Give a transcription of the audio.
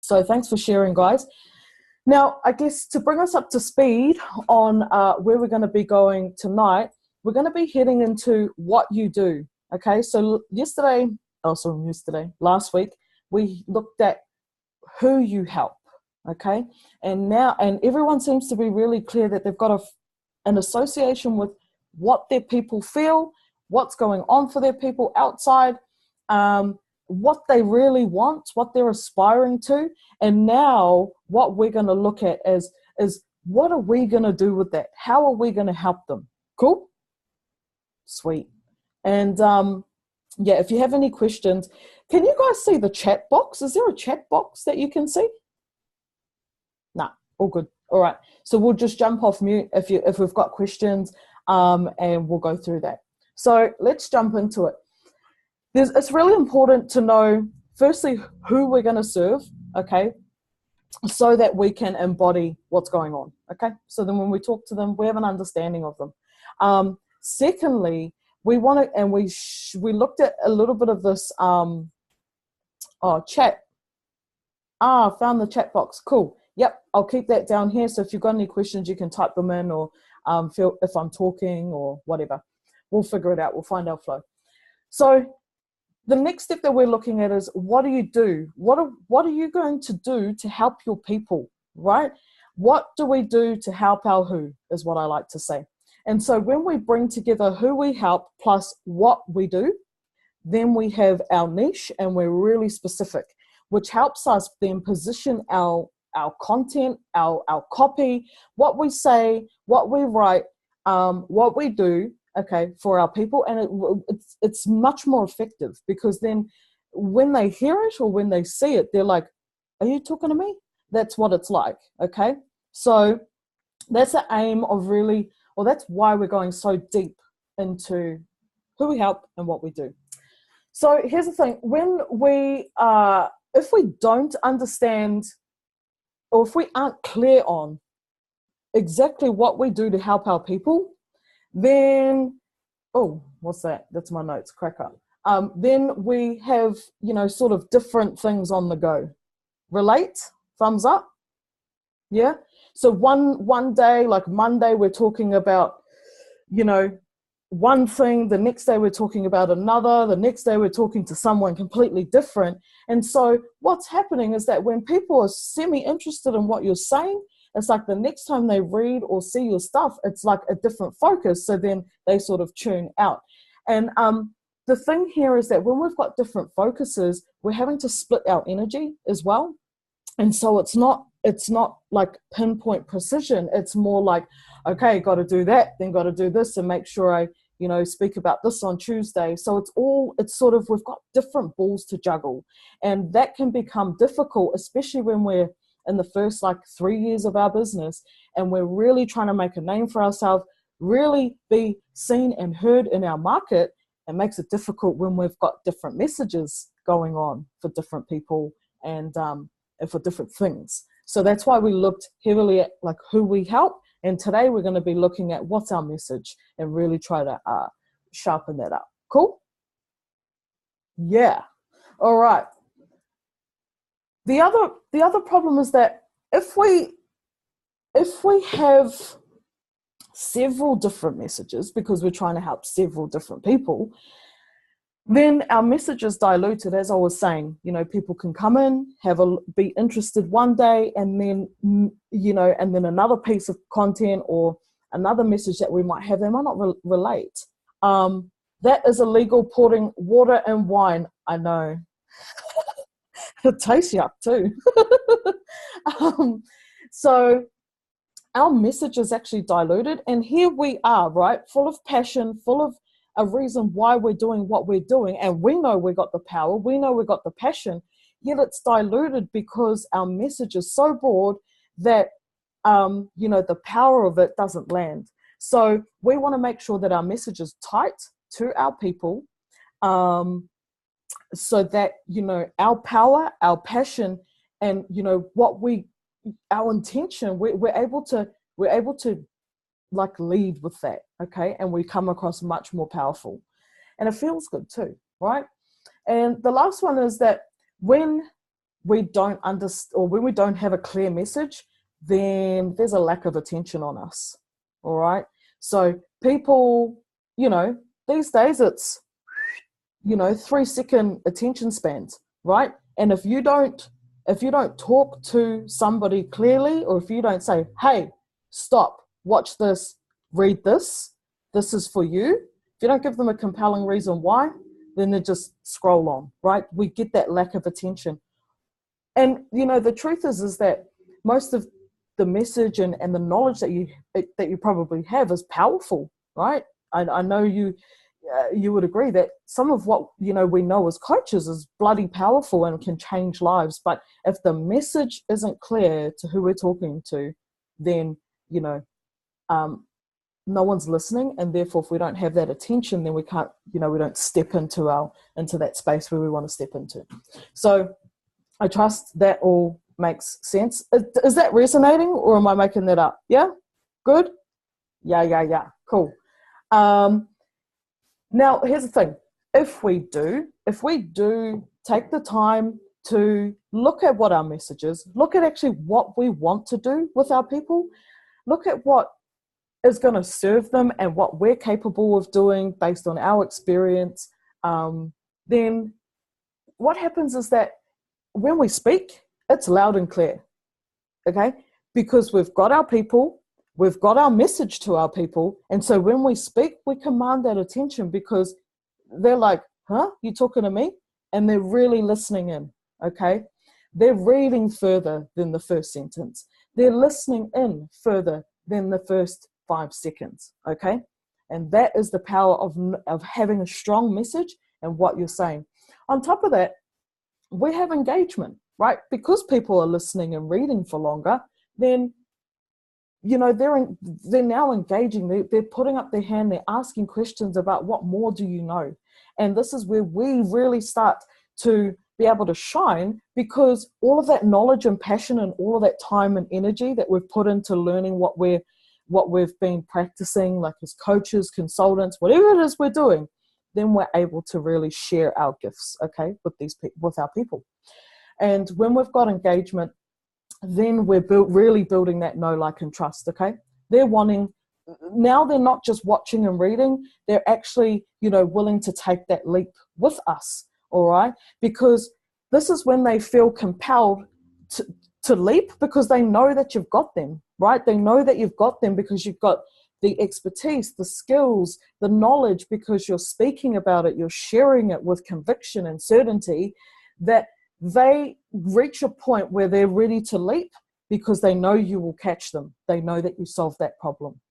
So thanks for sharing, guys. Now, I guess to bring us up to speed on where we're going to be going tonight, we're going to be heading into what you do. Okay, so last week, we looked at who you help. Okay, and everyone seems to be really clear that they've got an association with what their people feel, what's going on for their people outside, what they really want, what they're aspiring to. And now what we're going to look at is what are we going to do with that? How are we going to help them? Cool? Sweet. And if you have any questions, can you guys see the chat box? Is there a chat box that you can see? Nah, all good. All right. So we'll just jump off mute if we've got questions, and we'll go through that. So let's jump into it. It's really important to know, firstly, who we're going to serve, okay, so that we can embody what's going on, okay? So then when we talk to them, we have an understanding of them. Secondly, we want to, and we looked at a little bit of this chat. Found the chat box. Cool. Yep, I'll keep that down here. So if you've got any questions, you can type them in, or feel if I'm talking or whatever. We'll figure it out. We'll find our flow. So the next step that we're looking at is, what do you do? What are you going to do to help your people, right? What do we do to help our who, is what I like to say. And so when we bring together who we help plus what we do, then we have our niche, and we're really specific, which helps us then position our content, our copy, what we say, what we write, what we do, okay, for our people. And it's much more effective, because then when they hear it or when they see it, they're like, are you talking to me? That's what it's like, okay? So that's the aim of really, or that's why we're going so deep into who we help and what we do. So here's the thing, when if we don't understand, or if we aren't clear on exactly what we do to help our people, then, what's that? That's my notes, crack up. Then we have, sort of different things on the go. Relate? Thumbs up? Yeah? So one day, like Monday, we're talking about, one thing. The next day we're talking about another. The next day we're talking to someone completely different. And so what's happening is that when people are semi-interested in what you're saying, it's like the next time they read or see your stuff, it's like a different focus. So then they sort of tune out. And the thing here is that when we've got different focuses, we're having to split our energy as well. And so it's not like pinpoint precision. It's more like, okay, got to do that, then got to do this, and make sure I, speak about this on Tuesday. So it's sort of, we've got different balls to juggle. And that can become difficult, especially when we're in the first 3 years of our business, and we're really trying to make a name for ourselves, really be seen and heard in our market. It makes it difficult when we've got different messages going on for different people and for different things. So that's why we looked heavily at who we help. And today we're going to be looking at what's our message and really try to sharpen that up. Cool? Yeah. All right. The other problem is that if we have several different messages, because we're trying to help several different people, then our message is diluted. As I was saying, people can come in, be interested one day, and then, and then another piece of content or another message that we might have, they might not relate. That is illegal, pouring water in wine. I know. It tastes yuck too. So our message is actually diluted. And here we are, right? Full of passion, full of a reason why we're doing what we're doing. And we know we got the power. We know we got the passion. Yet it's diluted because our message is so broad that, the power of it doesn't land. So we want to make sure that our message is tight to our people, so that, our power, our passion, and, our intention, we're able to lead with that. Okay. And we come across much more powerful, and it feels good too. Right. And the last one is that when we don't understand, or when we don't have a clear message, then there's a lack of attention on us. All right. So people, these days it's, 3-second attention spans, right? And if you don't talk to somebody clearly, or if you don't say, hey, stop, watch this, read this, this is for you. If you don't give them a compelling reason why, then they just scroll on, right? We get that lack of attention. And, the truth is that most of the message and the knowledge that you probably have is powerful, right? I know you would agree that some of what, we know as coaches is bloody powerful and can change lives. But if the message isn't clear to who we're talking to, then, no one's listening. And therefore, if we don't have that attention, then we can't, we don't step into that space where we want to step into. So I trust that all makes sense. Is that resonating, or am I making that up? Yeah? Good? Yeah. Cool. Now, here's the thing. If we do take the time to look at what our message is, look at actually what we want to do with our people, look at what is going to serve them and what we're capable of doing based on our experience, then what happens is that when we speak, it's loud and clear, okay? Because we've got our people, we've got our message to our people, and so when we speak, we command that attention because they're like, huh, you talking to me? And they're really listening in, okay? They're reading further than the first sentence. They're listening in further than the first 5 seconds, okay? And that is the power of having a strong message and what you're saying. On top of that, we have engagement, right? Because people are listening and reading for longer, then, they're now engaging. They're putting up their hand. They're asking questions about what more do you know? And this is where we really start to be able to shine, because all of that knowledge and passion and all of that time and energy that we've put into learning what we've been practicing, like as coaches, consultants, whatever it is we're doing, then we're able to really share our gifts, okay, with our people. And when we've got engagement, then we're really building that know, like, and trust, okay? They're not just watching and reading, they're actually, willing to take that leap with us, all right? Because this is when they feel compelled to leap, because they know that you've got them, right? They know that you've got them because you've got the expertise, the skills, the knowledge, because you're speaking about it, you're sharing it with conviction and certainty, that they reach a point where they're ready to leap because they know you will catch them. They know that you solve that problem.